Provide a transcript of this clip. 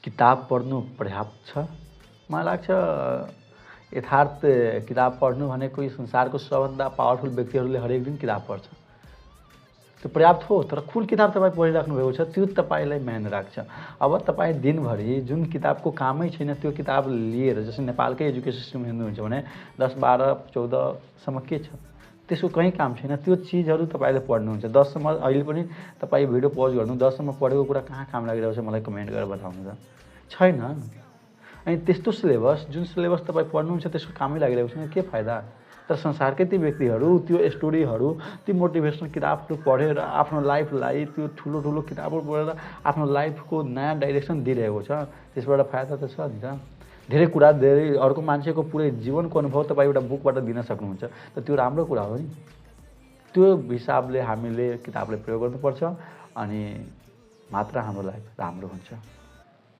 किताब पढ्नु पर्याप्त छ? मलाई लाग्छ यथार्थ किताब पढ्नु भनेको यो संसारको सबभन्दा पावरफुल व्यक्तिहरूले हरेक दिन किताब पढ्छ। त्यो पर्याप्त हो, तर कुन किताब तपाईँ पढिराख्नु भएको छ त्यो तपाईँलाई मायने राख्छ। अब तपाईँ दिनभरि जुन किताबको कामै छैन त्यो किताब लिएर, जस्तै नेपालकै एजुकेसन सिस्टम हेर्नुहुन्छ भने 10, 12, 14सम्म के छ? त्यसको कहीँ काम छैन। त्यो चिजहरू तपाईँले पढ्नुहुन्छ। 10सम्म अहिले पनि तपाईँ भिडियो पज गर्नु, 10सम्म पढेको कुरा कहाँ काम लागिरहेको छ मलाई कमेन्ट गरेर बताउनु त। छैन। अनि त्यस्तो सिलेबस, जुन सिलेबस तपाईँ पढ्नुहुन्छ त्यसको कामै लागिरहेको छैन, के फाइदा? तर संसारकै ती व्यक्तिहरू त्यो स्टोरीहरू, ती मोटिभेसनल किताबहरू पढेर आफ्नो लाइफलाई त्यो ठुलो किताबहरू पढेर आफ्नो लाइफको नयाँ डाइरेक्सन दिइरहेको छ। त्यसबाट फाइदा त छ नि त। धेरै कुरा, धेरै अर्को मान्छेको पुरै जीवनको अनुभव तपाईँ एउटा बुकबाट दिन सक्नुहुन्छ, त त्यो राम्रो कुरा हो नि। त्यो हिसाबले हामीले किताबलाई प्रयोग गर्नुपर्छ अनि मात्र हाम्रो लाइफ राम्रो हुन्छ।